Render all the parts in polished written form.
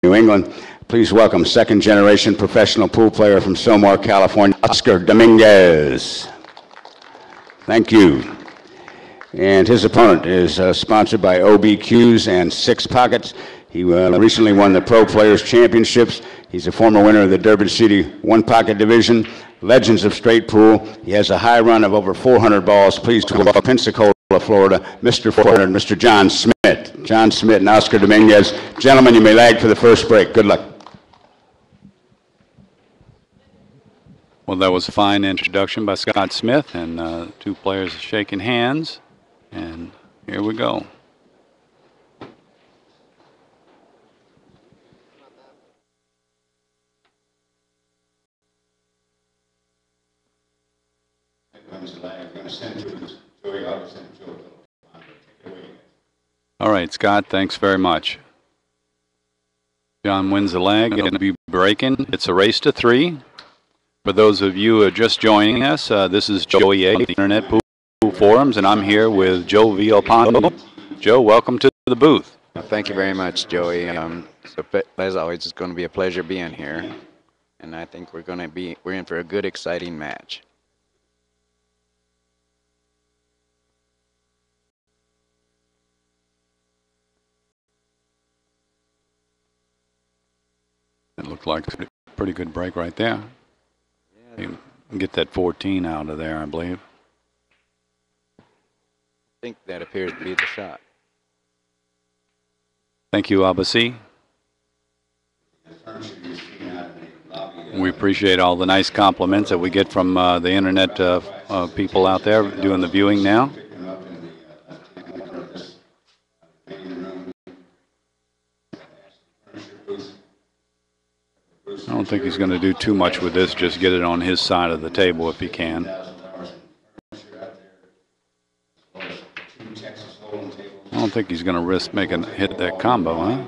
New England. Please welcome second-generation professional pool player from Somar, California, Oscar Dominguez. Thank you. And his opponent is sponsored by OBQs and Six Pockets. He recently won the Pro Players Championships. He's a former winner of the Durbin City One Pocket Division, Legends of Straight Pool. He has a high run of over 400 balls. Please welcome Pensacola, Florida, Mr. 400, Mr. John Schmidt. John Schmidt and Oscar Dominguez. Gentlemen, you may lag for the first break. Good luck. Well, that was a fine introduction by Scott Smith, and two players shaking hands. And here we go. All right, Scott, thanks very much. John wins the leg, going to be breaking. It's a race to 3. For those of you who are just joining us, this is Joey A, the Internet Pool Forums, and I'm here with Joe Villalpando. Joe, welcome to the booth. Thank you very much, Joey. As always, it's going to be a pleasure being here, and I think we're in for a good, exciting match. It looked like a pretty good break right there. Yeah. You can get that 14 out of there, I believe. I think that appears to be the shot. Thank you, Abasi. We appreciate all the nice compliments that we get from the internet people out there doing the viewing now. I don't think he's going to do too much with this, just get it on his side of the table if he can. I don't think he's going to risk hit that combo, huh?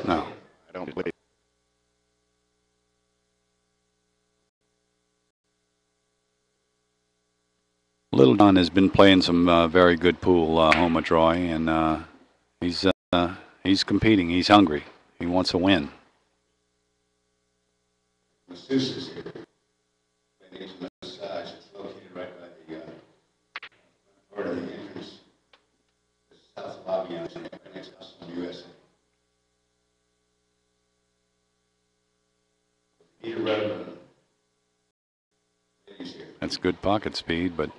No. I don't believe. Little John has been playing some very good pool, home at Troy, and he's competing. He's hungry. He wants to win. Masseuses here. They need a massage. It's located right by the part of the entrance. The south lobby on right next to us in the USA. Need a rubber. That's good pocket speed, but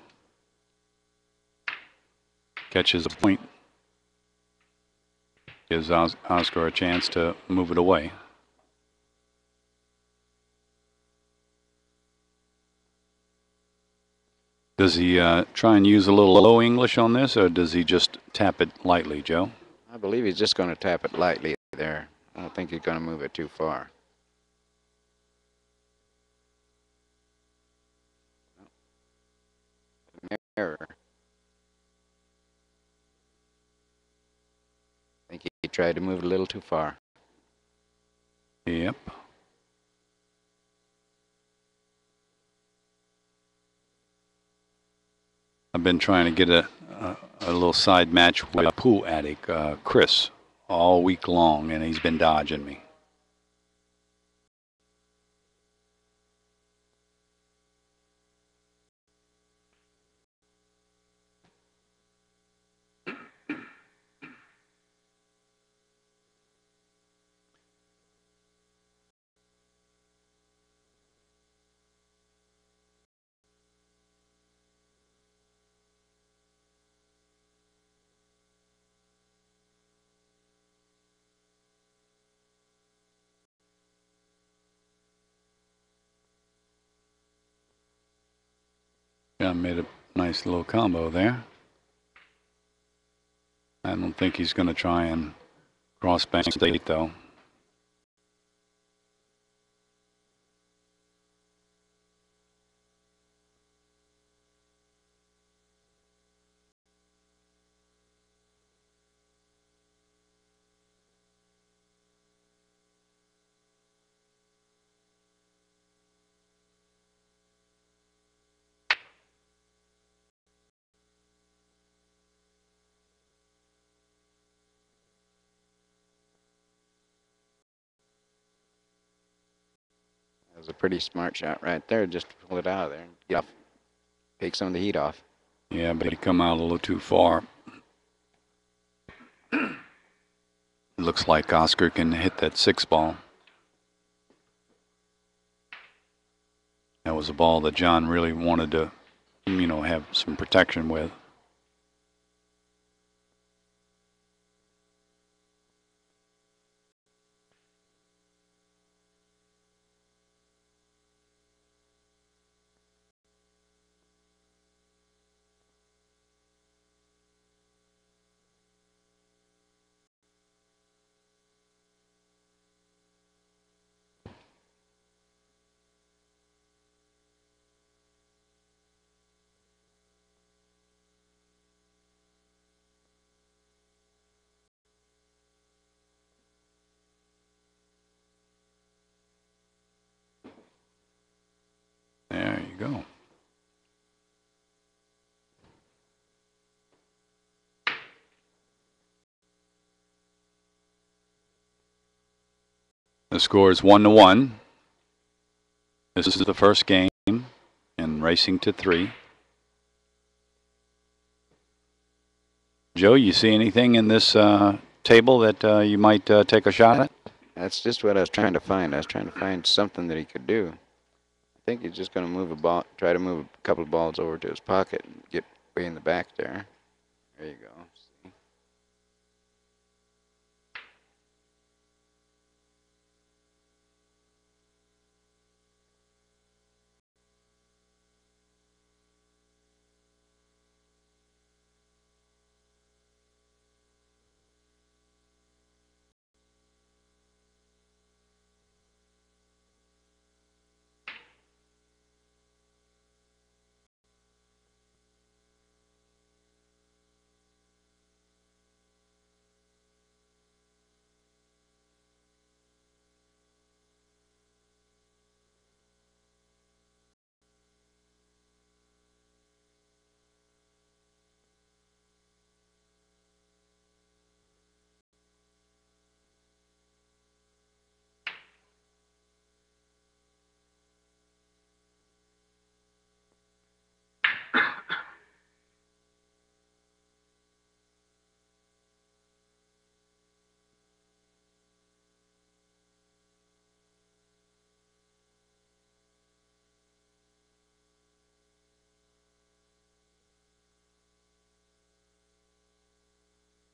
catches a point. Gives Oscar a chance to move it away. Does he try and use a little low English on this, or does he just tap it lightly, Joe? I believe he's just going to tap it lightly there. I don't think he's going to move it too far. Error. I think he tried to move it a little too far. Yep. I've been trying to get a little side match with a pool addict, Chris, all week long, and he's been dodging me. Yeah, made a nice little combo there. I don't think he's going to try and cross bank state, though. was a pretty smart shot right there, just to pull it out of there and get off, take some of the heat off. Yeah, but he come out a little too far. Looks like Oscar can hit that 6 ball. That was a ball that John really wanted to, have some protection with. There you go. The score is 1-1. This is the first game and racing to 3. Joe, you see anything in this table that you might take a shot at? That's just what I was trying to find. I was trying to find something that he could do. I think he's just going to move a ball, try to move a couple of balls over to his pocket and get way in the back there. There you go. See?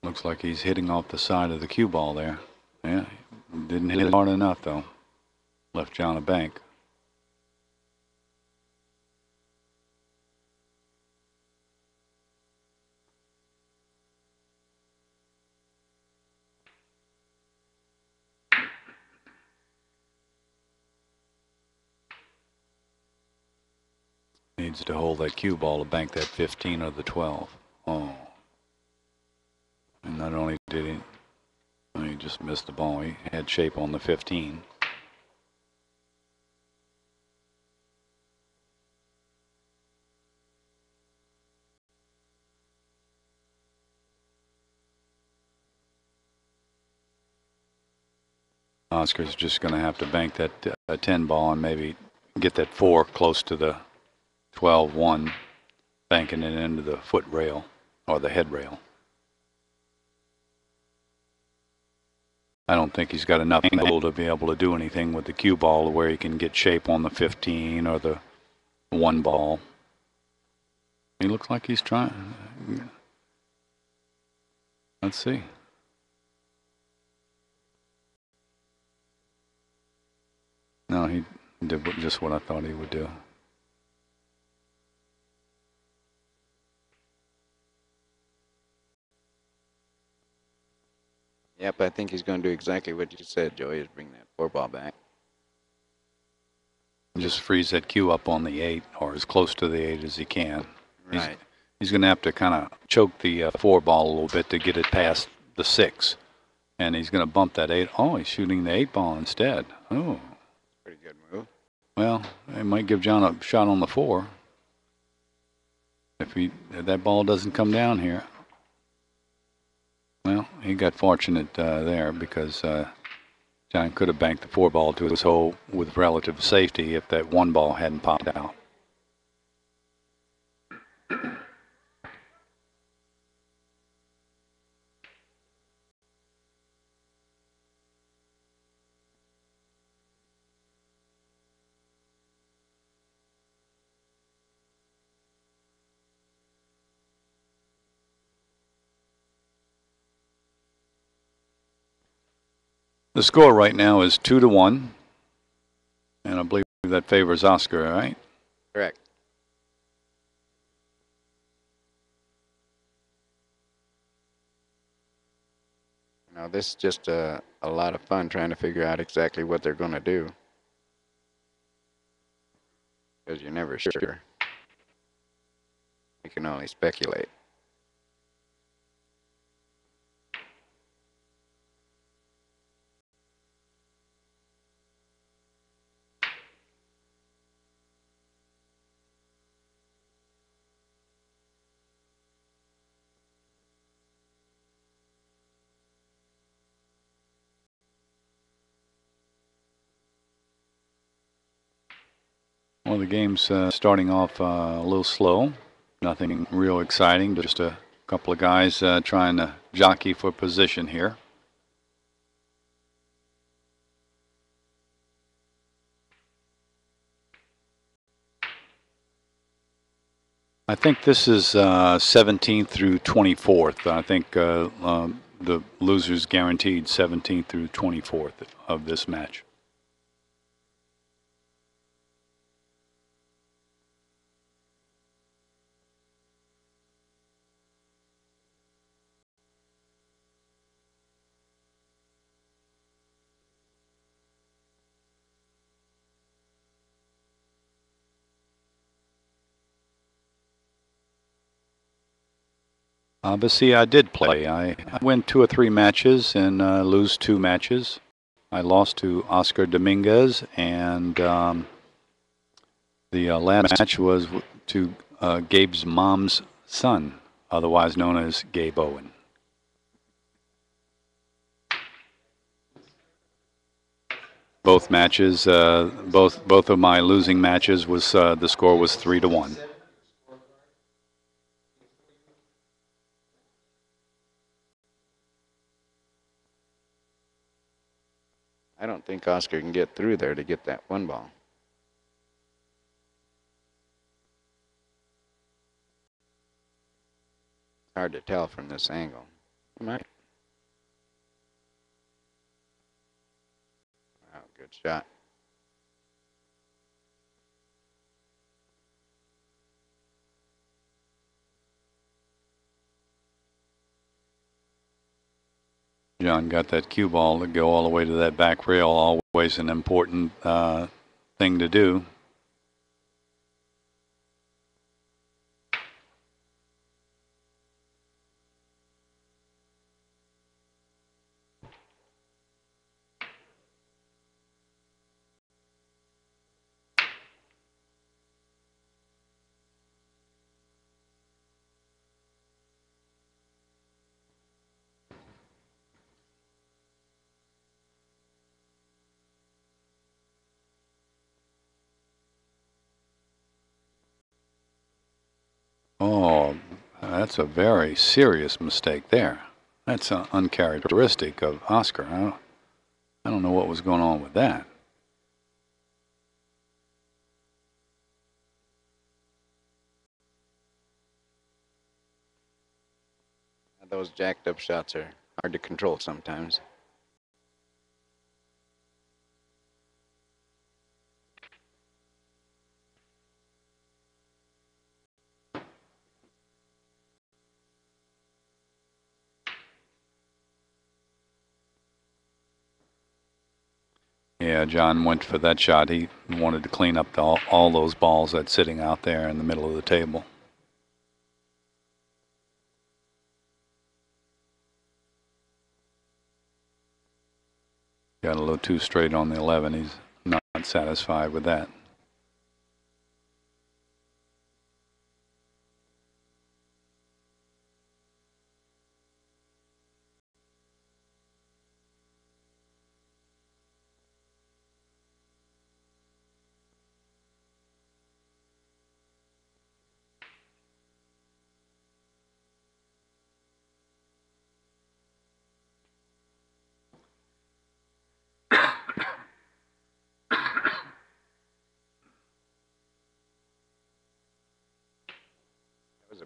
Looks like he's hitting off the side of the cue ball there. Yeah, didn't hit it hard enough though. Left John a bank. Needs to hold that cue ball to bank that 15 or the 12. Oh. And not only did he just missed the ball, he had shape on the 15. Oscar's just going to have to bank that 10 ball and maybe get that 4 close to the 12-1, banking it into the foot rail or the head rail. I don't think he's got enough angle to be able to do anything with the cue ball where he can get shape on the 15 or the 1 ball. He looks like he's trying. Let's see. No, he did just what I thought he would do. Yep, I think he's going to do exactly what you said, Joey, is bring that 4 ball back. Just freeze that cue up on the 8 or as close to the 8 as he can. Right. He's going to have to kind of choke the 4 ball a little bit to get it past the 6. And he's going to bump that 8. Oh, he's shooting the 8 ball instead. Oh. Pretty good move. Well, it might give John a shot on the 4. If that ball doesn't come down here. Well, he got fortunate there because John could have banked the 4-ball to his hole with relative safety if that 1 ball hadn't popped out. The score right now is 2-1, and I believe that favors Oscar, right? Correct. Now this is just a lot of fun trying to figure out exactly what they're going to do, because you're never sure. You can only speculate. Well, the game's starting off a little slow. Nothing real exciting, just a couple of guys trying to jockey for position here. I think this is 17th through 24th. I think the loser's guaranteed 17th through 24th of this match. But see, I did play. I win 2 or 3 matches and lose 2 matches. I lost to Oscar Dominguez, and the last match was to Gabe's mom's son, otherwise known as Gabe Owen. Both matches, both of my losing matches was the score was 3-1. I don't think Oscar can get through there to get that 1 ball. Hard to tell from this angle. Might. Wow, good shot. John got that cue ball to go all the way to that back rail, always an important thing to do. Oh, that's a very serious mistake there. That's uncharacteristic of Oscar. I don't know what was going on with that. Those jacked up shots are hard to control sometimes. Yeah, John went for that shot. He wanted to clean up all those balls that's sitting out there in the middle of the table. Got a little too straight on the 11. He's not satisfied with that.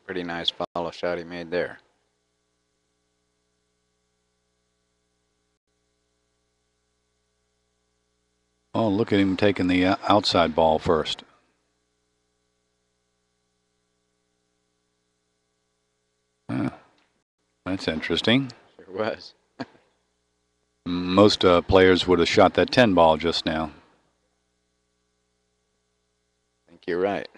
pretty nice follow shot he made there. Oh, look at him taking the outside ball first. That's interesting. Sure was. Most players would have shot that 10 ball just now. I think you're right.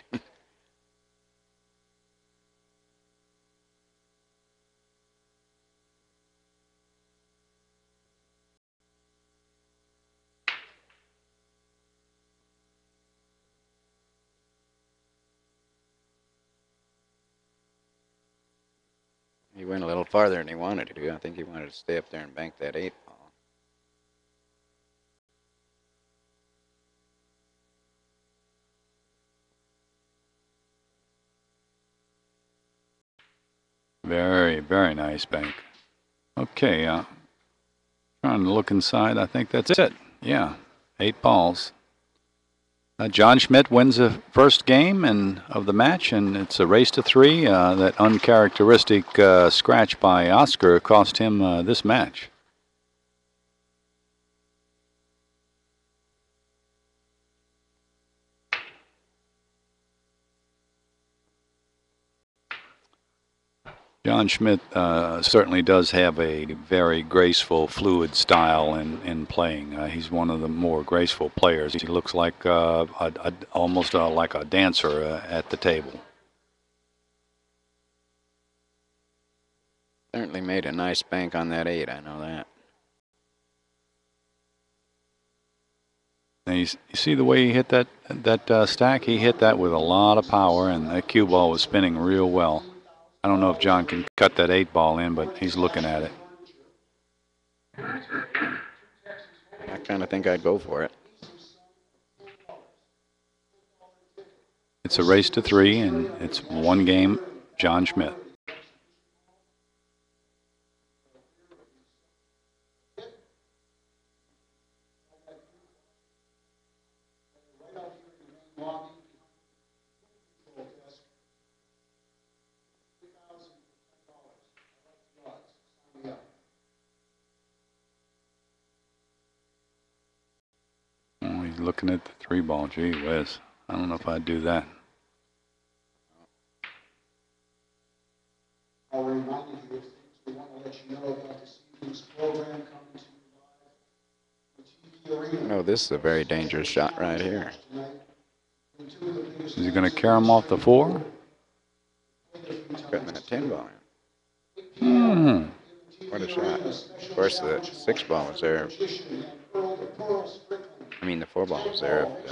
He went a little farther than he wanted to. I think he wanted to stay up there and bank that 8 ball. Very, very nice bank. Okay, trying to look inside. I think that's it. Yeah, 8 balls. John Schmidt wins the first game of the match, and it's a race to 3. That uncharacteristic scratch by Oscar cost him this match. John Schmidt certainly does have a very graceful, fluid style in playing. He's one of the more graceful players. He looks like almost like a dancer at the table. Certainly made a nice bank on that 8, I know that. And you see the way he hit that stack? He hit that with a lot of power, and that cue ball was spinning real well. I don't know if John can cut that 8 ball in, but he's looking at it. I kind of think I'd go for it. It's a race to 3, and it's 1 game, John Schmidt. Looking at the 3 ball, gee whiz. I don't know if I'd do that. I'll remind you of things we want to let you know about this evening's program coming to you live. No, this is a very dangerous shot right here. Is he going to carry him off the 4? Putting that 10 ball in. What a shot. Of course, the 6 ball was there. I mean, the 4 ball was there if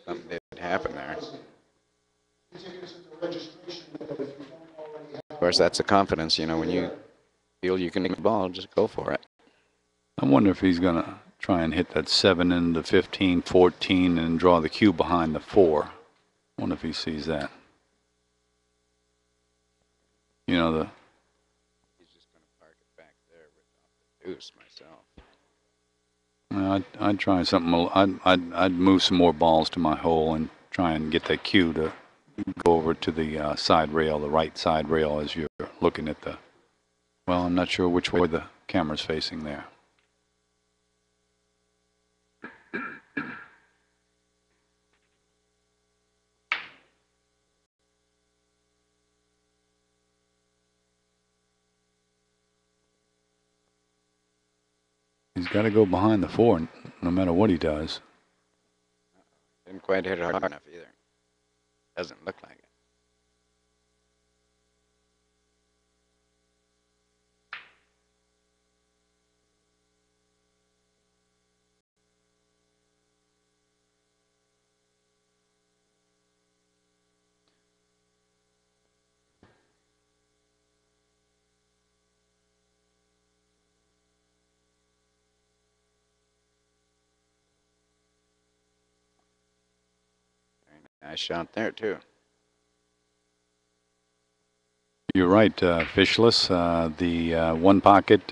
something did happen there. Of course, that's the confidence, you know, when you feel you can make the ball, just go for it. I wonder if he's going to try and hit that 7 into 15, 14, and draw the cue behind the 4. I wonder if he sees that. You know, He's just going to park it back there with the deuce myself. I'd try something. I'd move some more balls to my hole and try and get that cue to go over to the side rail, the right side rail, as you're looking at the. Well, I'm not sure which way the camera's facing there. He's got to go behind the 4, no matter what he does. Didn't quite hit it hard enough either. Doesn't look like it. Nice shot there, too. You're right, Fishless. The 1 pocket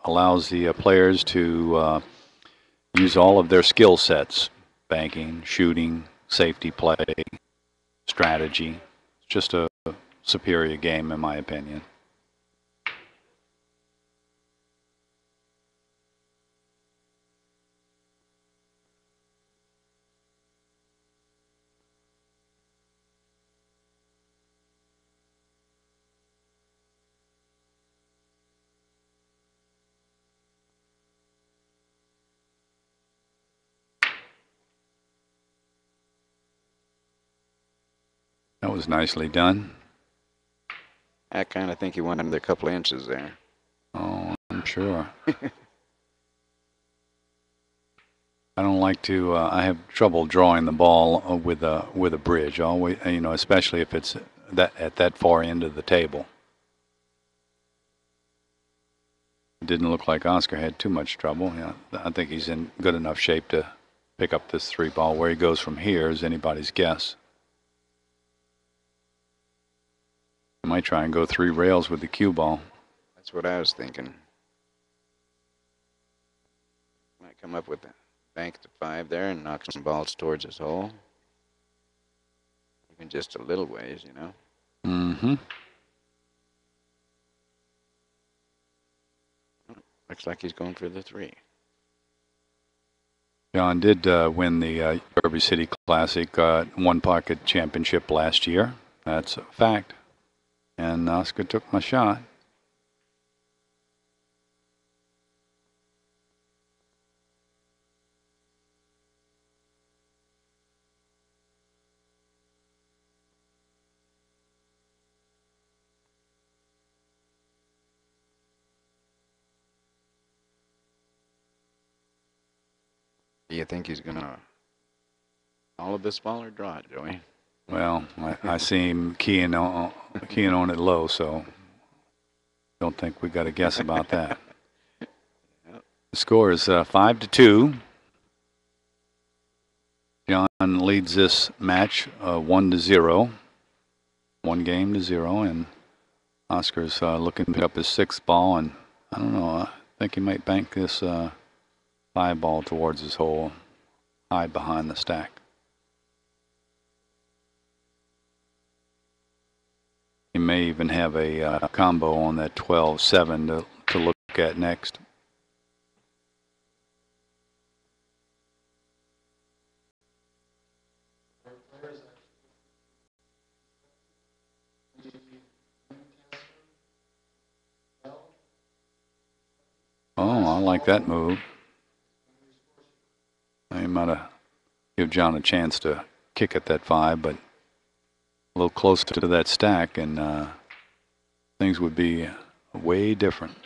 allows the players to use all of their skill sets: banking, shooting, safety play, strategy. It's just a superior game, in my opinion. That was nicely done. I kind of think he went another couple of inches there. Oh, I'm sure. I don't like to. I have trouble drawing the ball with a bridge. Always, you know, especially if it's at that far end of the table. It didn't look like Oscar had too much trouble. Yeah, I think he's in good enough shape to pick up this 3 ball. Where he goes from here is anybody's guess. I might try and go 3 rails with the cue ball. That's what I was thinking. Might come up with that. Bank to 5 there and knock some balls towards his hole. Even just a little ways, you know. Mm-hmm. Looks like he's going for the 3. John did win the Derby City Classic 1 pocket championship last year. That's a fact. And Oscar took my shot. Do you think he's going to follow this ball or draw it, Joey? Well, I see him keying on it low, so don't think we got to guess about that. Yep. The score is 5-2. John leads this match 1-0, 1 game to 0, and Oscar's looking to pick up his 6th ball, and I don't know. I think he might bank this 5 ball towards his hole, hide behind the stack. He may even have a combo on that 12-7 to look at next. Oh, I like that move. I might have give John a chance to kick at that 5, but a little closer to that stack, and things would be way different.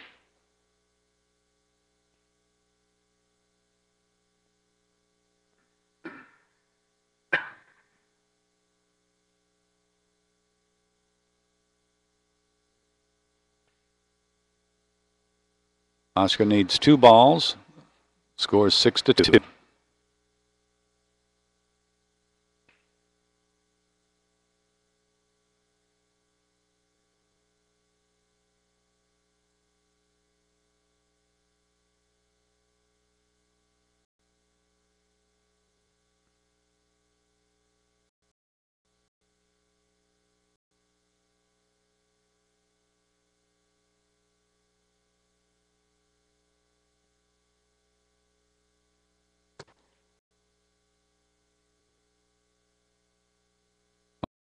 Oscar needs 2 balls. Score is 6-2.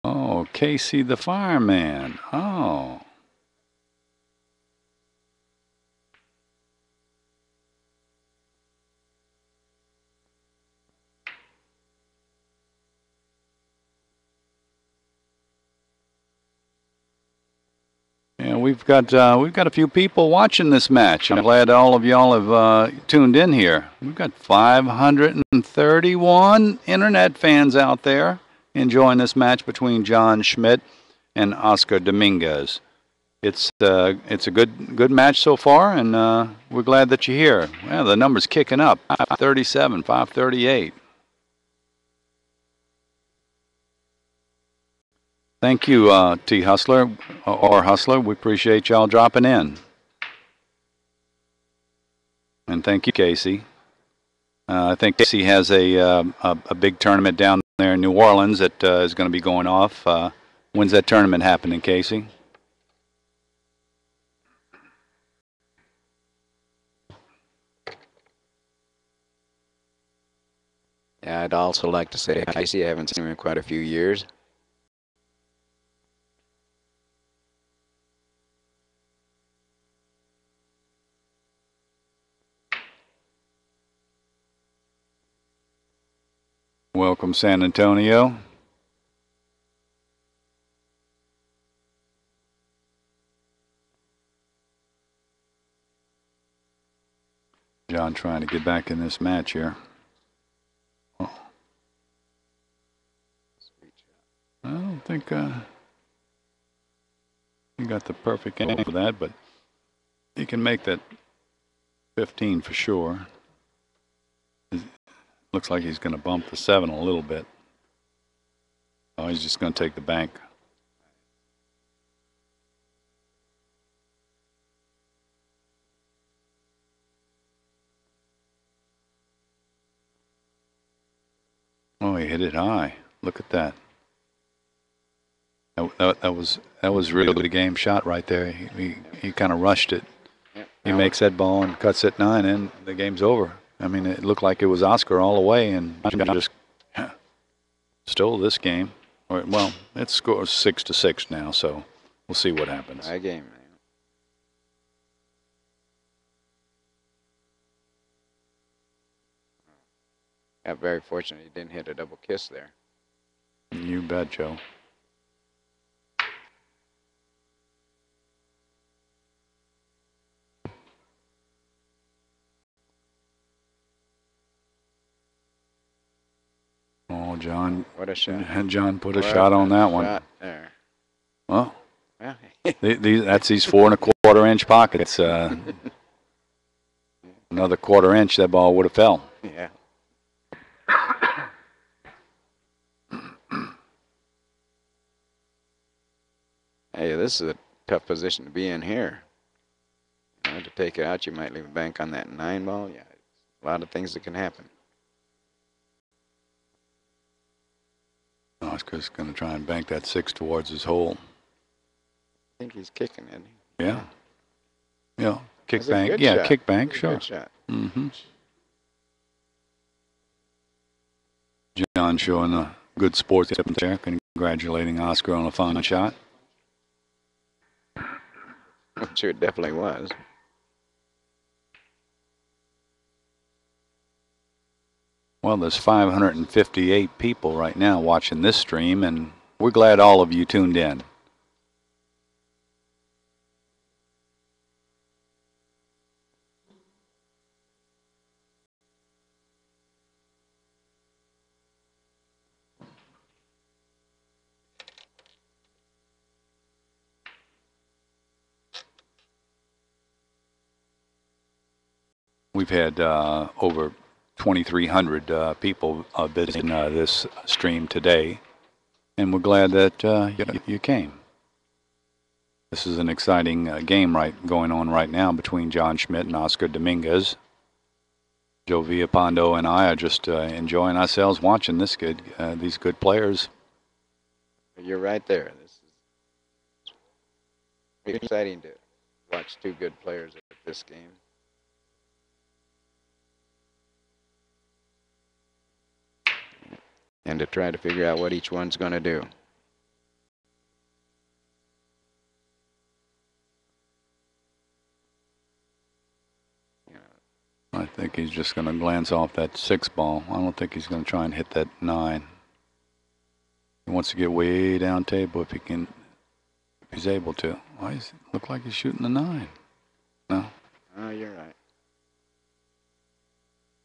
Oh, Casey the fireman. Oh. Yeah, we've got a few people watching this match. I'm glad all of y'all have tuned in here. We've got 531 internet fans out there enjoying this match between John Schmidt and Oscar Dominguez. It's a good match so far, and we're glad that you're here. Well, the number's kicking up. 537, 538. Thank you, T. Hustler, or Hustler. We appreciate y'all dropping in. And thank you, Casey. I think Casey has a big tournament down there in New Orleans that is going to be going off When's that tournament happening, Casey? Yeah, I'd also like to say, Casey, I haven't seen him in quite a few years. Welcome, San Antonio. John trying to get back in this match here. Oh. I don't think he got the perfect angle for that, but he can make that 15 for sure. Looks like he's going to bump the 7 a little bit. Oh, he's just going to take the bank. Oh, he hit it high. Look at that. That was really the game shot right there. He kind of rushed it. Yep. He makes that ball and cuts it 9, and the game's over. I mean, it looked like it was Oscar all the way, and just stole this game. Well, it scores 6-6 now, so we'll see what happens. High game, man. Yeah, very fortunate he didn't hit a double kiss there. You bet, Joe. Oh, John. What a shot. John put a shot on that one. Shot there. Well, Yeah. that's these 4 1/4 inch pockets. Another 1/4 inch, that ball would have fell. Yeah. Hey, this is a tough position to be in here. You know, to take it out, you might leave a bank on that 9 ball. Yeah, a lot of things that can happen. Oscar's going to try and bank that 6 towards his hole. I think he's kicking it. Yeah. Yeah. Kick That's a bank. good Yeah, shot. kick bank, That's a sure. good shot. Mm-hmm. John showing a good sportsmanship there, congratulating Oscar on a fine shot. I'm sure it definitely was. Well, there's 558 people right now watching this stream, and we're glad all of you tuned in. We've had over 2,300 people visiting this stream today, and we're glad that you came. This is an exciting game going on right now between John Schmidt and Oscar Dominguez. Joe Villapando and I are just enjoying ourselves watching these good players. You're right there. This is exciting to watch 2 good players at this game. And to try to figure out what each one's going to do. I think he's just going to glance off that 6 ball. I don't think he's going to try and hit that 9. He wants to get way down table if he's able to. Why does it look like he's shooting the 9? No. Oh, you're right.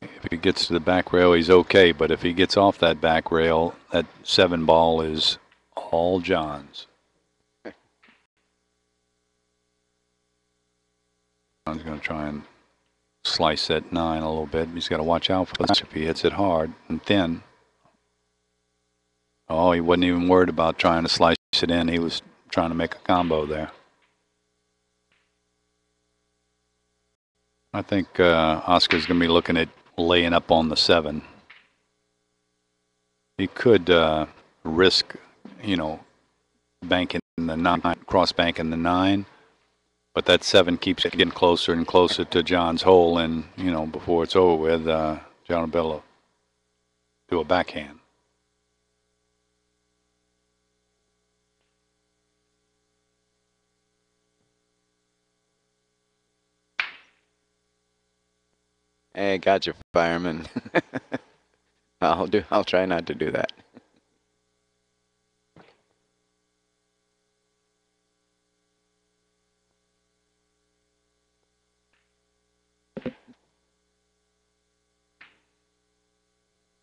If he gets to the back rail, he's okay. But if he gets off that back rail, that 7 ball is all John's. John's going to try and slice that 9 a little bit. He's got to watch out for that if he hits it hard and thin. Oh, he wasn't even worried about trying to slice it in. He was trying to make a combo there. I think Oscar's going to be looking at laying up on the 7. He could risk, bank in the 9, cross bank in the 9. But that 7 keeps getting closer and closer to John's hole, and you know, before it's over with, John will be able to do a backhand. Hey, gotcha, fireman. I'll try not to do that.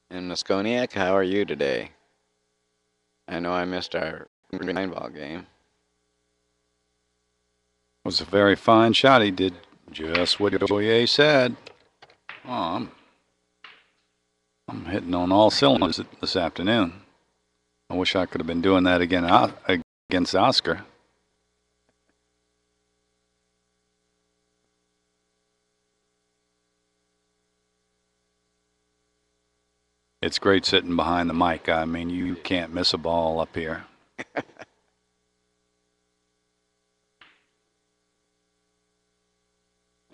And Mosconiak, how are you today? I know I missed our 9-ball game. It was a very fine shot. He did just what Joye said. Oh, I'm hitting on all cylinders this afternoon. I wish I could have been doing that again against Oscar. It's great sitting behind the mic. I mean, you can't miss a ball up here. I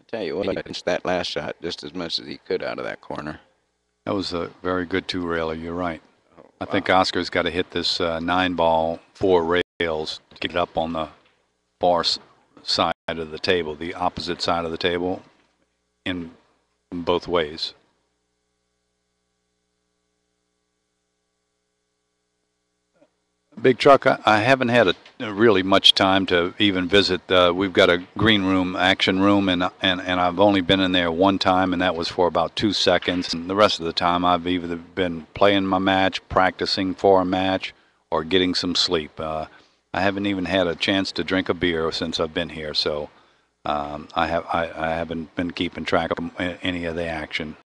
tell you what, I pinched that last shot just as much as he could out of that corner. That was a very good 2-railer. You're right. Oh, wow. I think Oscar's got to hit this 9-ball 4 rails to get it up on the far side of the table, the opposite side of the table, in both ways. Big Truck, I haven't had really much time to even visit. We've got a green room, action room, and I've only been in there one time, and that was for about 2 seconds. And the rest of the time, I've either been playing my match, practicing for a match, or getting some sleep. I haven't even had a chance to drink a beer since I've been here, so I haven't been keeping track of any of the action.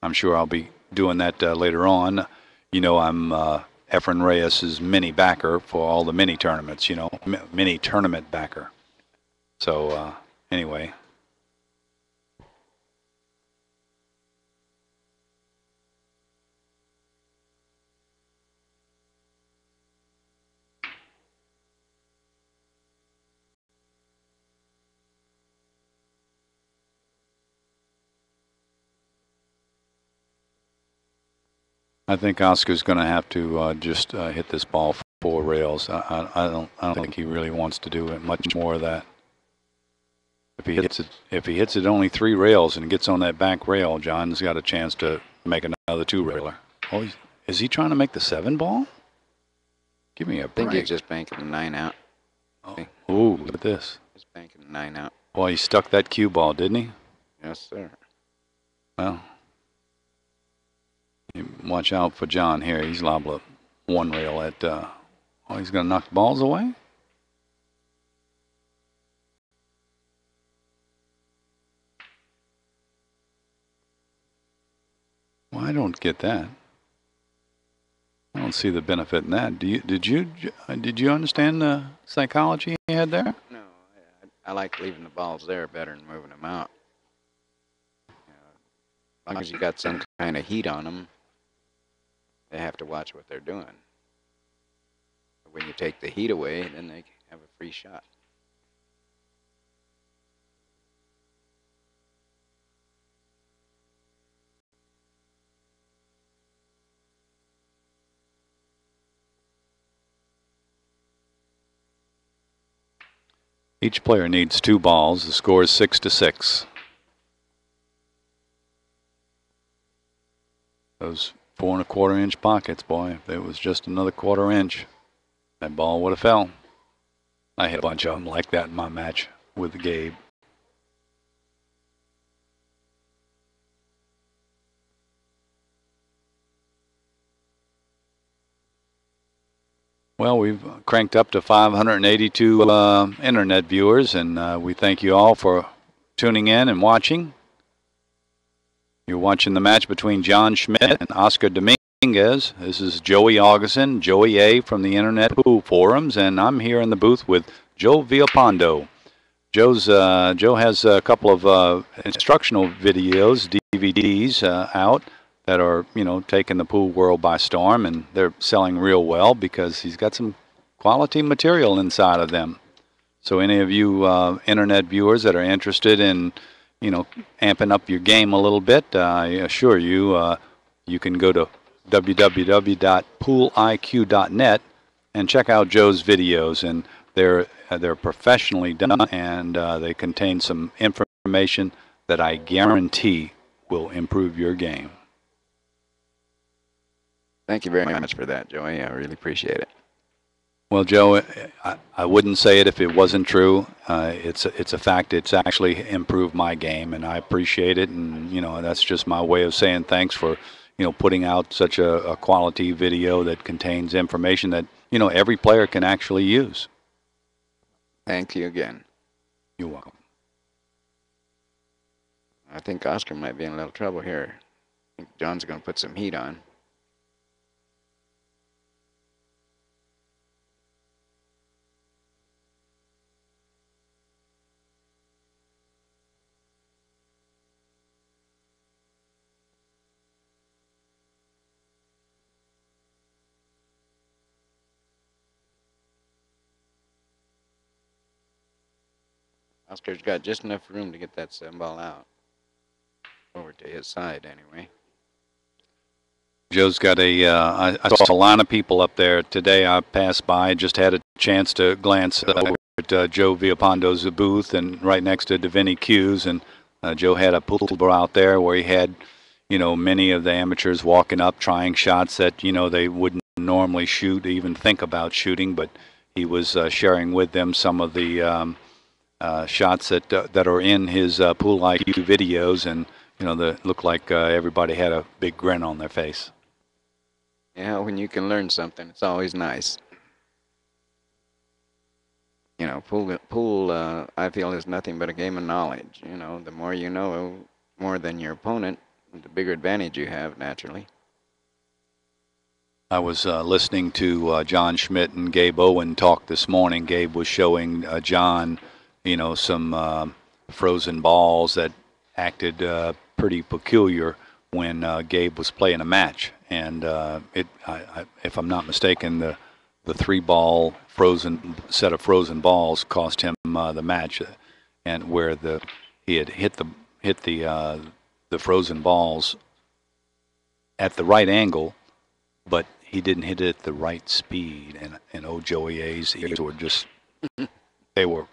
I'm sure I'll be doing that later on. You know, I'm Efren Reyes' mini backer for all the mini tournaments, you know, mini tournament backer. So anyway. I think Oscar's going to have to just hit this ball 4 rails. I don't think he really wants to do it much more of that. If he hits it only 3 rails and gets on that back rail, John's got a chance to make another 2-railer. Oh, is he trying to make the 7 ball? Give me a break. I think he's just banking the 9 out. Oh, ooh, look at this. Just banking the 9 out. Well, he stuck that cue ball, didn't he? Yes, sir. Well, watch out for John here. He's liable to 1 rail at, oh, he's going to knock the balls away? Well, I don't get that. I don't see the benefit in that. Did you understand the psychology he had there? No, I like leaving the balls there better than moving them out. As long as you got some kind of heat on them, they have to watch what they're doing. When you take the heat away, then they have a free shot. Each player needs 2 balls. The score is 6-6. Those 4 1/4 inch pockets, boy. If it was just another 1/4 inch, that ball would have fell. I hit a bunch of them like that in my match with Gabe. Well, we've cranked up to 582 internet viewers, and we thank you all for tuning in and watching. You're watching the match between John Schmidt and Oscar Dominguez. This is Joey Augustin, Joey A. from the Internet Pool Forums, and I'm here in the booth with Joe Villalpando. Joe has a couple of instructional videos, DVDs out that are, you know, taking the pool world by storm, and they're selling real well because he's got some quality material inside of them. So any of you internet viewers that are interested in, amping up your game a little bit, I assure you, you can go to www.pooliq.net and check out Joe's videos. And they're professionally done, and they contain some information that I guarantee will improve your game. Thank you very much for that, Joey. I really appreciate it. Well, Joe, I wouldn't say it if it wasn't true. It's a fact. It's actually improved my game, and I appreciate it. And that's just my way of saying thanks for putting out such a quality video that contains information that every player can actually use. Thank you again. You're welcome. I think Oscar might be in a little trouble here. I think John's going to put some heat on. Oscar's got just enough room to get that 7-ball out. Over to his side, anyway. Joe's got I saw a lot of people up there today. I passed by, just had a chance to glance over at Joe Villapando's booth, and right next to Davini Q's, and Joe had a pool bar out there where he had, many of the amateurs walking up, trying shots that, they wouldn't normally shoot, even think about shooting, but he was sharing with them some of the shots that are in his Pool IQ videos, and looked like everybody had a big grin on their face. Yeah, when you can learn something, it's always nice. Pool, I feel, is nothing but a game of knowledge. The more you know, more than your opponent, the bigger advantage you have, naturally. I was listening to John Schmidt and Gabe Owen talk this morning. Gabe was showing John, some frozen balls that acted pretty peculiar when Gabe was playing a match. And if I'm not mistaken, the 3-ball set of frozen balls cost him the match, and where he had hit the frozen balls at the right angle, but he didn't hit it at the right speed. And Joey A's ears were just they were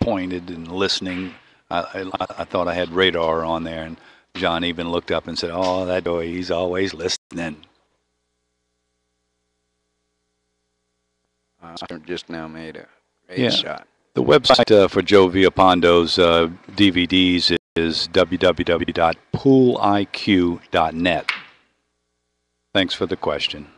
pointed and listening. I thought I had radar on there, and John even looked up and said, "Oh, that boy, he's always listening." Just now made a great shot. The website for Joe Villapando's DVDs is www.pooliq.net. Thanks for the question.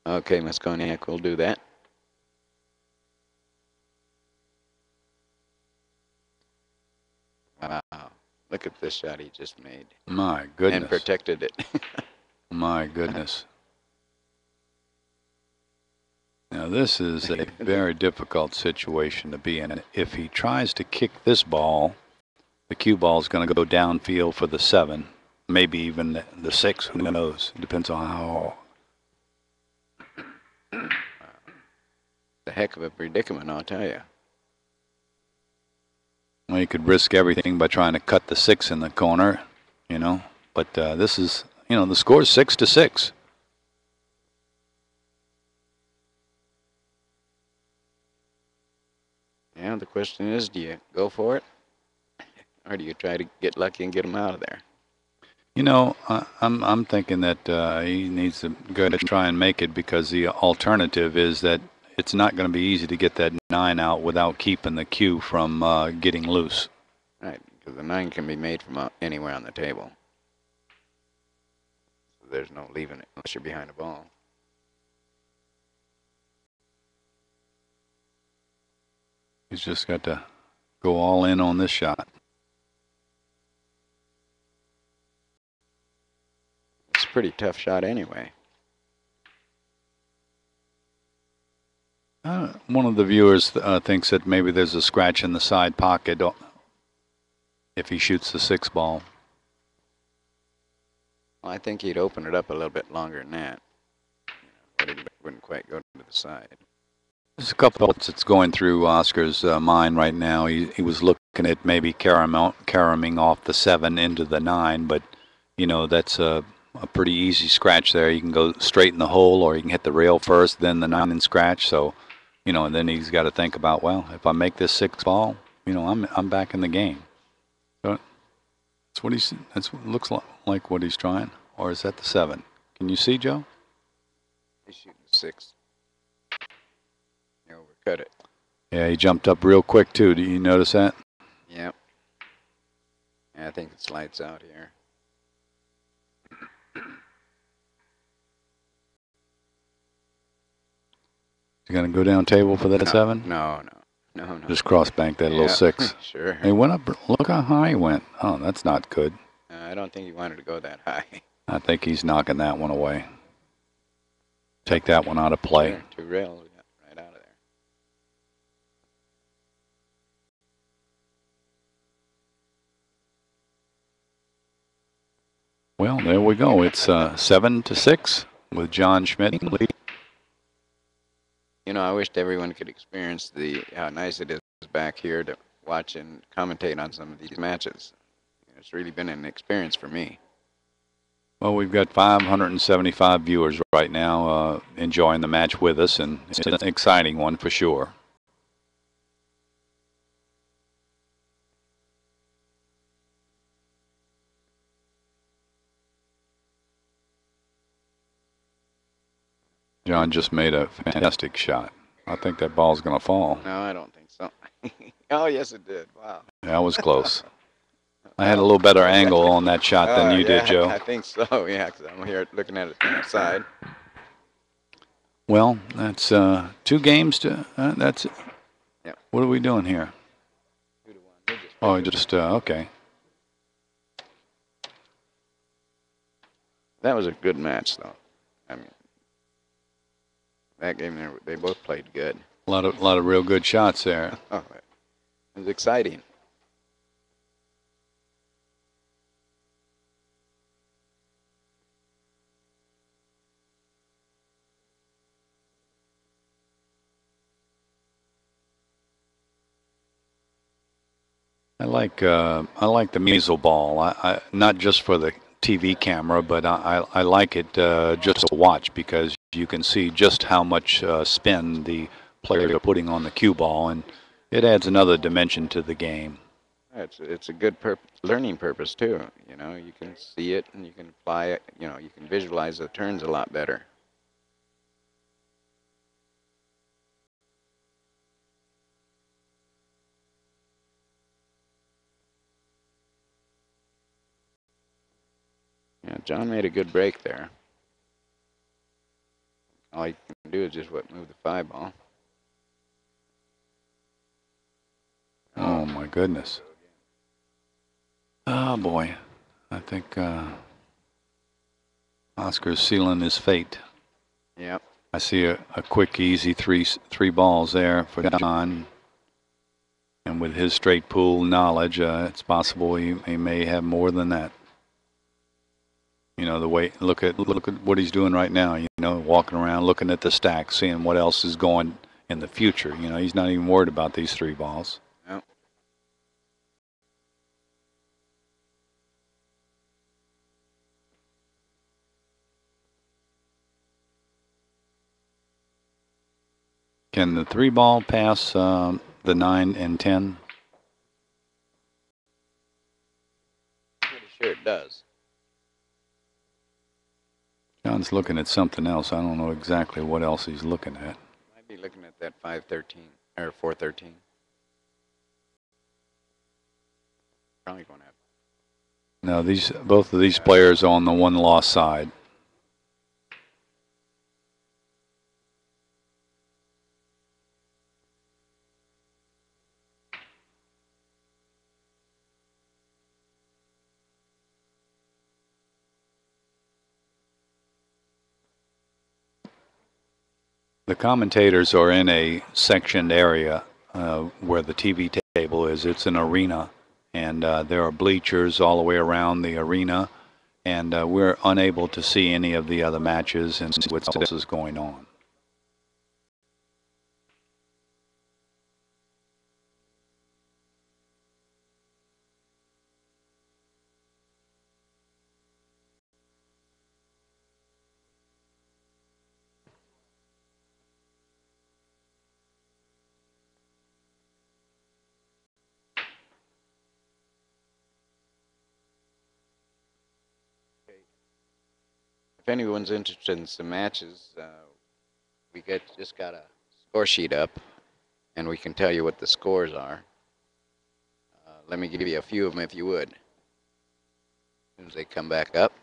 Okay, Mosconiak, we'll do that. Wow, look at this shot he just made. My goodness. And protected it. My goodness. Now this is a very difficult situation to be in. If he tries to kick this ball, the cue ball is going to go downfield for the 7, maybe even the 6, who knows. It depends on how. A heck of a predicament, I'll tell you. Well, you could risk everything by trying to cut the 6 in the corner, But this is, the score is 6-6. Yeah, the question is, do you go for it? Or do you try to get lucky and get him out of there? I'm thinking that he needs to go and try and make it, because the alternative is that it's not going to be easy to get that 9 out without keeping the cue from getting loose. Right, because the 9 can be made from anywhere on the table. So there's no leaving it unless you're behind a ball. He's just got to go all in on this shot. It's a pretty tough shot anyway. One of the viewers thinks that maybe there's a scratch in the side pocket if he shoots the 6 ball. Well, I think he'd open it up a little bit longer than that. But it wouldn't quite go to the side. There's a couple of thoughts that's going through Oscar's mind right now. He was looking at maybe caromming off the 7 into the 9, but, you know, that's a pretty easy scratch there. You can go straight in the hole, or you can hit the rail first, then the 9 and scratch. So, you know, and then he's got to think about, well, if I make this 6 ball, you know, I'm back in the game. So that's what looks like what he's trying. Or is that the 7? Can you see, Joe? He's shooting the 6. He overcut it. Yeah, he jumped up real quick too. Do you notice that? Yep. Yeah, I think it slides out here. You gonna go down table for that 7? No. Just cross bank that little 6. Sure. He went up. Look how high he went. Oh, that's not good. I don't think he wanted to go that high. I think he's knocking that one away. Take that one out of play. Sure. 2 rails right out of there. Well, there we go. It's 7-6 with John Schmidt lead. You know, I wished everyone could experience how nice it is back here to watch and commentate on some of these matches. It's really been an experience for me. Well, we've got 575 viewers right now enjoying the match with us, and it's an exciting one for sure. John just made a fantastic shot. I think that ball's going to fall. No, I don't think so. Oh, yes, it did. Wow. That was close. I had a little better angle on that shot than you did, Joe. I think so, yeah, because I'm here looking at it from the side. Well, that's 2 games to, that's it. Yep. What are we doing here? 2-1. Oh, just, okay. That was a good match, though. I mean, that game, they both played good. A lot of real good shots there. Oh, it was exciting. I like the measle ball. I not just for the TV camera, but I like it just to watch, because you can see just how much spin the players are putting on the cue ball, and it adds another dimension to the game. It's a good learning purpose too. You know, you can see it and you can apply it. You know, you can visualize the turns a lot better. Yeah, John made a good break there. All you can do is just move the 5 ball. Oh my goodness. Oh boy. I think Oscar's sealing his fate. Yep. I see a quick, easy three balls there for John. And with his straight pool knowledge, it's possible he may have more than that. You know, the way, look at what he's doing right now, you know, walking around, looking at the stack, seeing what else is going in the future. You know, he's not even worried about these 3 balls. Yep. Can the 3 ball pass the 9 and 10? Pretty sure it does. John's looking at something else. I don't know exactly what else he's looking at. Might be looking at that 513 or 413. Probably going to have. No, both of these players are on the 1-loss side. The commentators are in a sectioned area where the TV table is. It's an arena, and there are bleachers all the way around the arena, and we're unable to see any of the other matches and see what else is going on. If anyone's interested in some matches, we just got a score sheet up, and we can tell you what the scores are. Let me give you a few of them if you would. As soon as they come back up.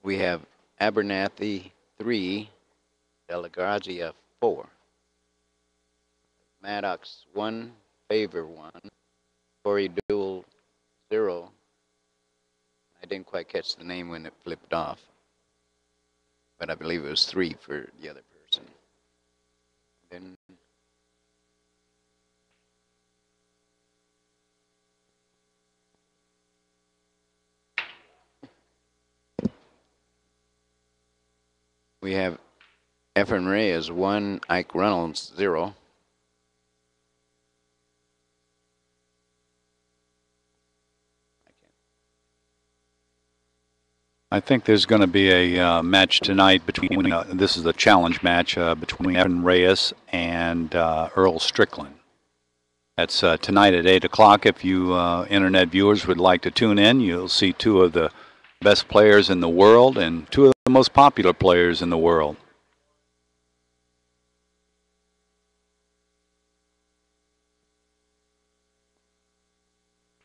We have Abernathy 3, De La Grazia 4. Maddox 1, Favor 1, Corey Duel 0. I didn't quite catch the name when it flipped off, but I believe it was 3 for the other person. Then we have Efren Reyes 1, Ike Reynolds 0. I think there's going to be a match tonight between, this is a challenge match between Evan Reyes and Earl Strickland. That's tonight at 8 o'clock. If you internet viewers would like to tune in, you'll see two of the best players in the world and two of the most popular players in the world.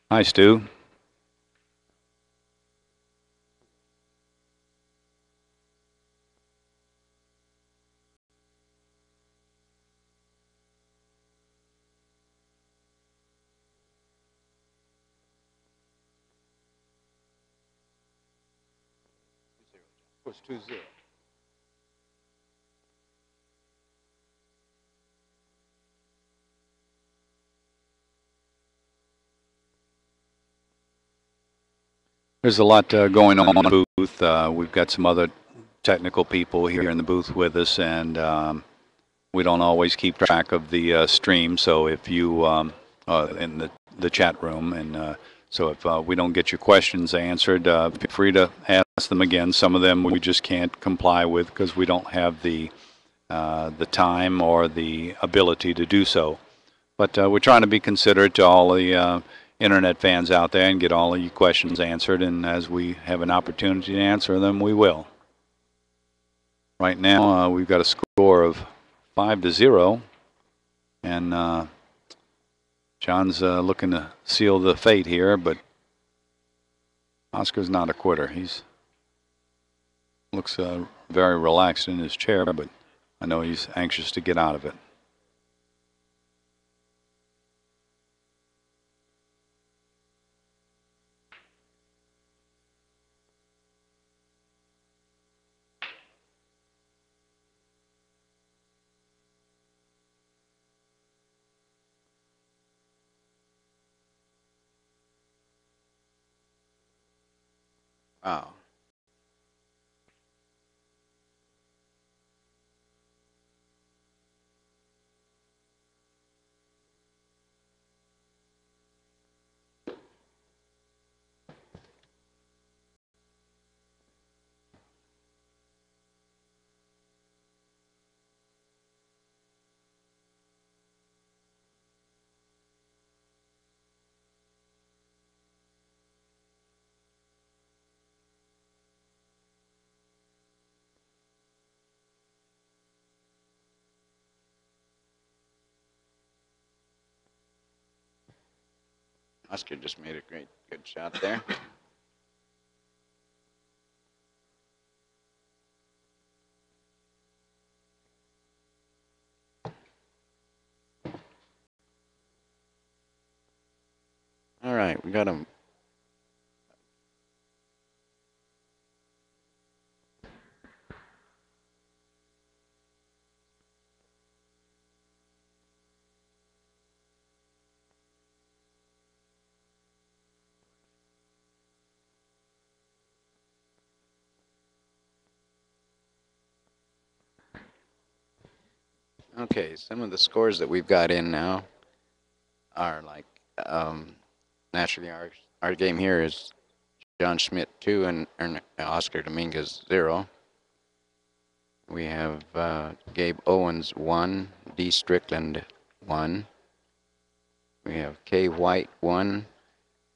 Hi, Stu. It was 2-0. There's a lot going on in the booth. We've got some other technical people here in the booth with us, and we don't always keep track of the stream. So if you in the chat room, and so if we don't get your questions answered, feel free to ask them again. Some of them we just can't comply with because we don't have the time or the ability to do so. But we're trying to be considerate to all the internet fans out there and get all of your questions answered. And as we have an opportunity to answer them, we will. Right now, we've got a score of 5-0, and John's looking to seal the fate here, but Oscar's not a quitter. He's looks very relaxed in his chair, but I know he's anxious to get out of it. Wow. Oscar just made a good shot there. All right, we got him. Okay, some of the scores that we've got in now are like, naturally our game here is John Schmidt 2 and Oscar Dominguez 0. We have Gabe Owens 1, D Strickland 1. We have K White 1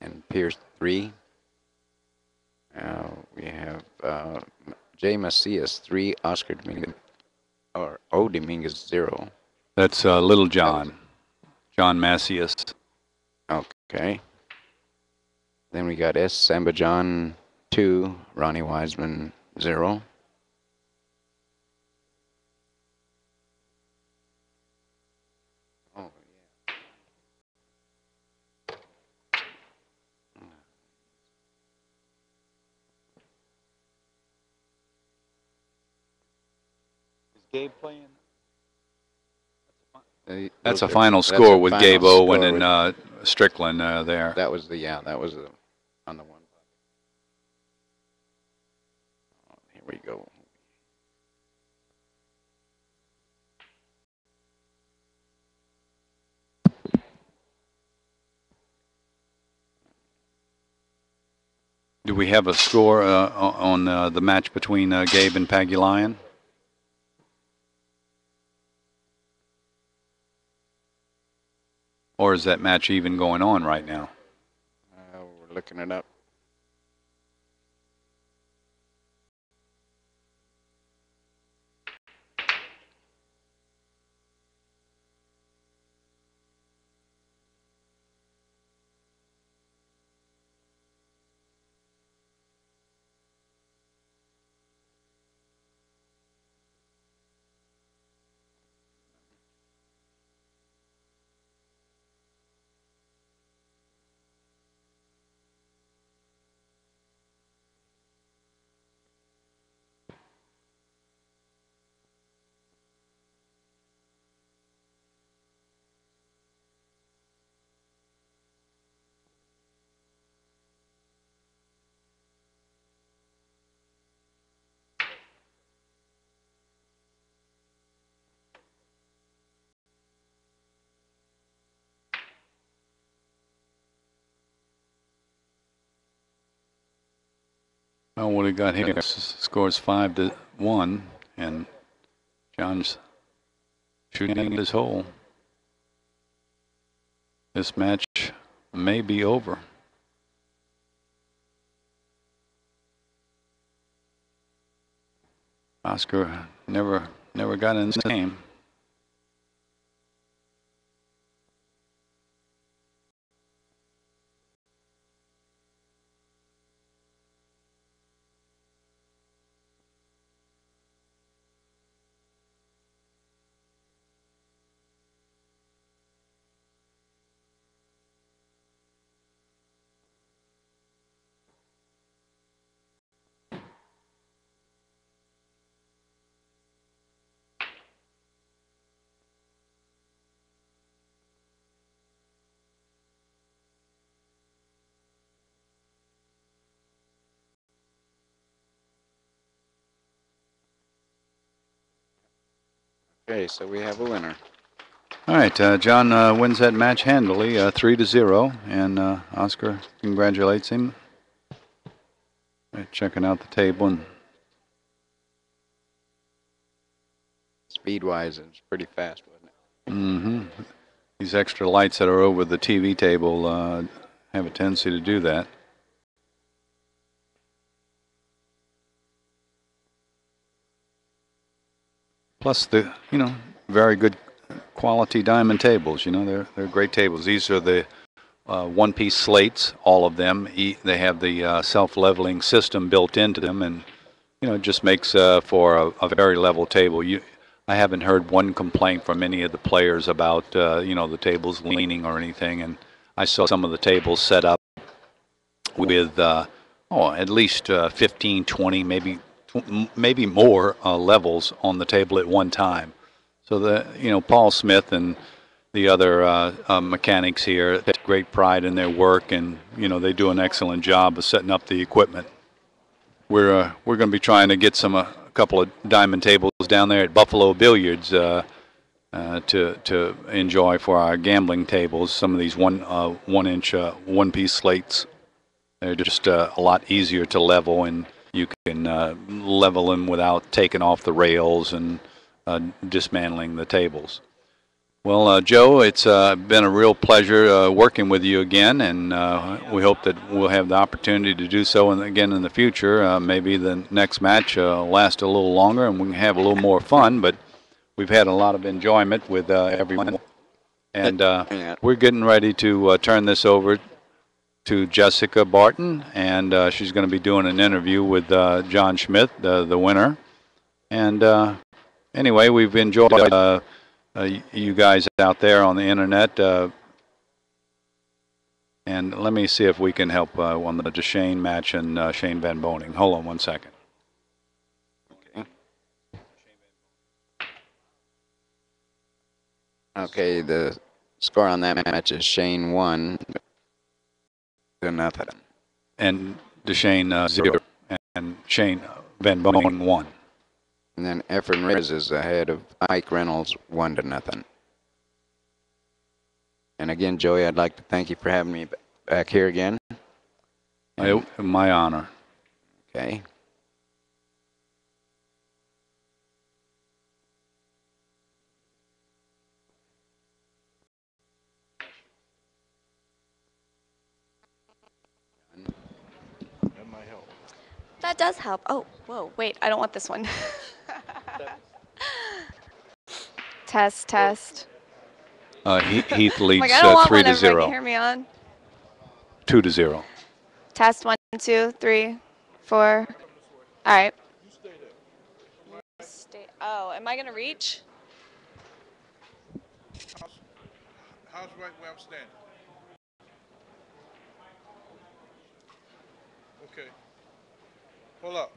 and Pierce 3. We have J Macias 3, Oscar Dominguez, or O Dominguez 0. That's Little John, John Macias. Okay. Then we got S Samba John 2, Ronnie Wiseman 0. Oh, yeah. Is Gabe playing? Those That's a are- final that's score a with final Gabe score Owen with- and Strickland there. That was the on the one. Oh, here we go. Do we have a score on the match between Gabe and Pagulian? Or is that match even going on right now? We're looking it up. Well, what we got here scores 5-1, and John's shooting his hole. This match may be over. Oscar never got in the game. Okay, so we have a winner. All right, John wins that match handily, 3-0, and Oscar congratulates him. Right, checking out the table, and Speed-wise, it was pretty fast, wasn't it? mm-hmm. These extra lights that are over the TV table have a tendency to do that. Plus the, very good quality diamond tables. They're great tables. These are the one-piece slates, all of them. They have the self-leveling system built into them, and it just makes for a very level table. I haven't heard one complaint from any of the players about the tables leaning or anything. And I saw some of the tables set up with at least 15, 20, maybe more levels on the table at one time. So Paul Smith and the other mechanics here take great pride in their work, and they do an excellent job of setting up the equipment. We're going to be trying to get a couple of diamond tables down there at Buffalo Billiards to enjoy for our gambling tables. Some of these 1-inch one-piece slates, they're just a lot easier to level, and you can level them without taking off the rails and dismantling the tables. Well, Joe, it's been a real pleasure working with you again, and we hope that we'll have the opportunity to do so again in the future. Maybe the next match will last a little longer and we can have a little more fun, but we've had a lot of enjoyment with everyone. And we're getting ready to turn this over to Jessica Barton, and she's going to be doing an interview with John Schmidt, the winner. And anyway, we've enjoyed you guys out there on the internet. And let me see if we can help on the DeShane match and Shane Van Boning. Hold on one second. Okay, the score on that match is Shane 1 to nothing. And DeShane 0. And Shane Van Boning 1. And then Efren Riz is ahead of Ike Reynolds 1 to nothing. And again, Joey, I'd like to thank you for having me back here again. My honor. Okay. That does help. Oh, whoa, wait, I don't want this one. Test, test. Heath leads Like, I don't want 3 one to everybody 0. can hear me on. 2 to 0. Test 1, 2, 3, 4. All right. Oh, am I going to reach? How's right where I'm standing? Okay. Hold up.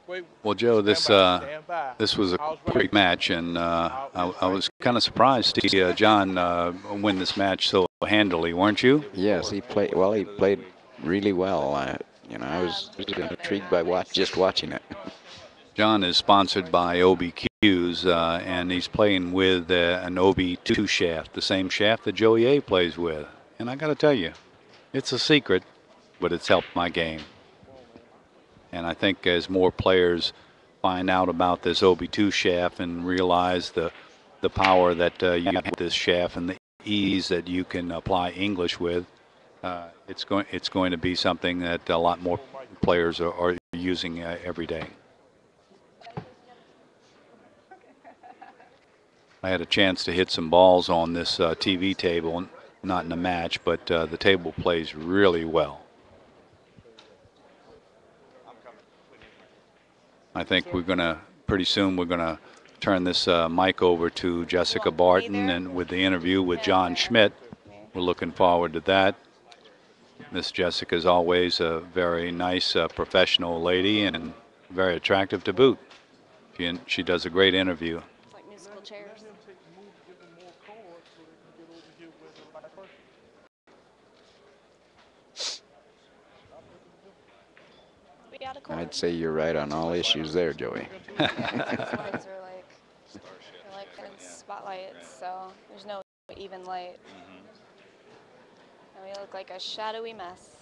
Wait. Well, Joe, this was a great match, and I was kind of surprised to see John win this match so handily, weren't you? Yes, he played well. He played really well. I was intrigued by just watching it. John is sponsored by OBQs, and he's playing with an OB2 shaft, the same shaft that Joey A plays with. And I got to tell you, it's a secret, but it's helped my game. And I think as more players find out about this OB2 shaft and realize the power that you have with this shaft and the ease that you can apply English with, it's going to be something that a lot more players are using every day. I had a chance to hit some balls on this TV table, not in a match, but the table plays really well. I think pretty soon we're going to turn this mic over to Jessica Barton and with the interview with John Schmidt. We're looking forward to that. Miss Jessica is always a very nice professional lady and very attractive to boot. She does a great interview. It's like musical chairs. I'd say you're right on all issues there, Joey. These ones are like in spotlights, so there's no even light. And we look like a shadowy mess.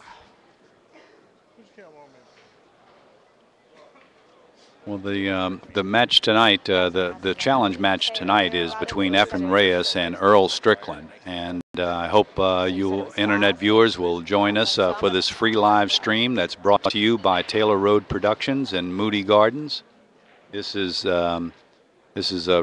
Well, the match tonight, the challenge match tonight is between Efren Reyes and Earl Strickland, and I hope you internet viewers will join us for this free live stream that's brought to you by Taylor Road Productions and Moody Gardens. This is a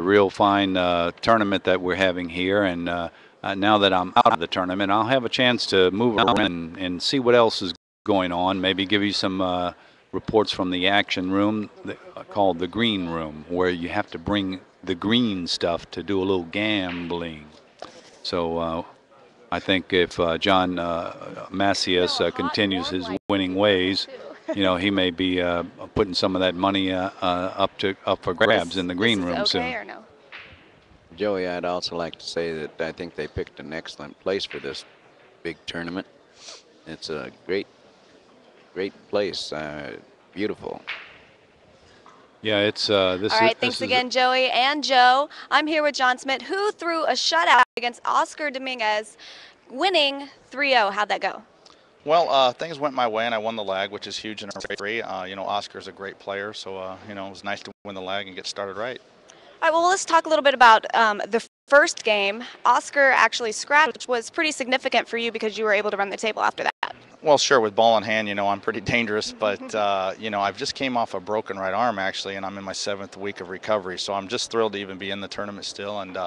real fine tournament that we're having here, and now that I'm out of the tournament, I'll have a chance to move around and see what else is going on. Maybe give you some reports from the action room called the green room, where you have to bring the green stuff to do a little gambling. So I think if John Macias continues his winning ways, he may be putting some of that money up for grabs in the green room soon. Okay or no? Joey, I'd also like to say that I think they picked an excellent place for this big tournament. It's a great place, beautiful. Yeah, it's this. All right, this thanks is again, Joey and Joe. I'm here with John Schmidt, who threw a shutout against Oscar Dominguez, winning 3-0. How'd that go? Well, things went my way, and I won the lag, which is huge in a three. You know, Oscar's a great player, so you know, it was nice to win the lag and get started right. All right, well, let's talk a little bit about the first game. Oscar actually scratched, which was pretty significant for you because you were able to run the table after that. Well, sure, with ball in hand, you know, I'm pretty dangerous, but, you know, I've just came off a broken right arm, actually, and I'm in my 7th week of recovery, so I'm just thrilled to even be in the tournament still, and,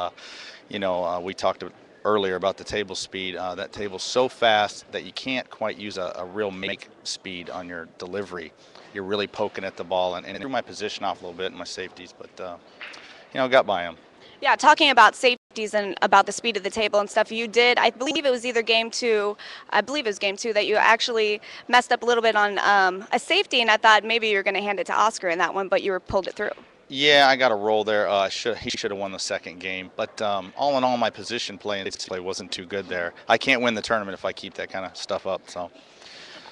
you know, we talked earlier about the table speed. That table's so fast that you can't quite use a real make speed on your delivery. You're really poking at the ball, and threw my position off a little bit and my safeties, but, you know, got by them. Yeah, talking about safeties and about the speed of the table and stuff, you did, I believe it was either game 2, that you actually messed up a little bit on a safety, and I thought maybe you were going to hand it to Oscar in that one, but you pulled it through. Yeah, I got a roll there. He should have won the second game, but all in all, my position play and play wasn't too good there. I can't win the tournament if I keep that kind of stuff up, so.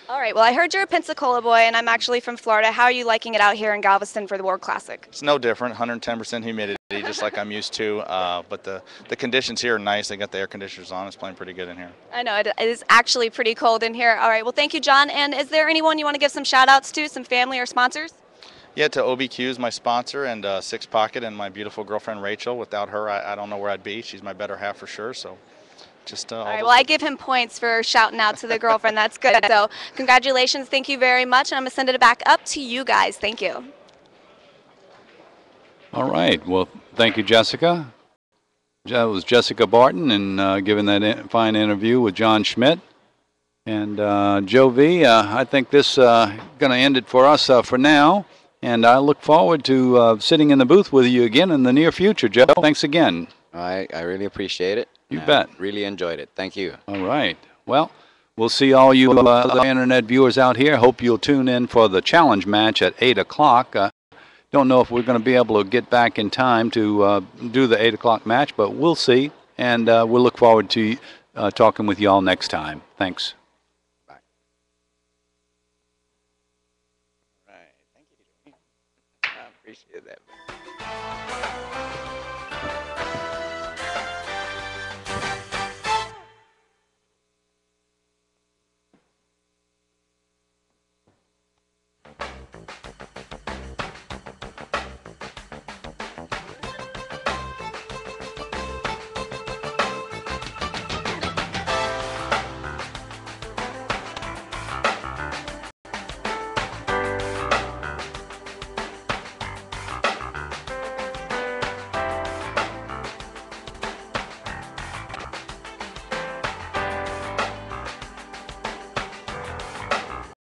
All right, well, I heard you're a Pensacola boy, and I'm actually from Florida. How are you liking it out here in Galveston for the World Classic? It's no different, 110% humidity, just like I'm used to. But the conditions here are nice. They got the air conditioners on. It's playing pretty good in here. I know, it is actually pretty cold in here. All right, well, thank you, John. And is there anyone you want to give some shout-outs to, some family or sponsors? Yeah, to OBQ's my sponsor, and Six Pocket, and my beautiful girlfriend Rachel. Without her, I don't know where I'd be. She's my better half for sure, so. Just, all right, well, I give him points for shouting out to the girlfriend. That's good. So congratulations. Thank you very much. And I'm going to send it back up to you guys. Thank you. all right. Well, thank you, Jessica. That was Jessica Barton, and giving that fine interview with John Schmidt. And Joe V, I think this going to end it for us for now. And I look forward to sitting in the booth with you again in the near future, Joe. Thanks again. I really appreciate it. You bet. Really enjoyed it. Thank you. All right. Well, we'll see all you internet viewers out here. Hope you'll tune in for the challenge match at 8 o'clock. Don't know if we're going to be able to get back in time to do the 8 o'clock match, but we'll see. And we'll look forward to talking with you all next time. Thanks. Bye. All right. Thank you. I appreciate that.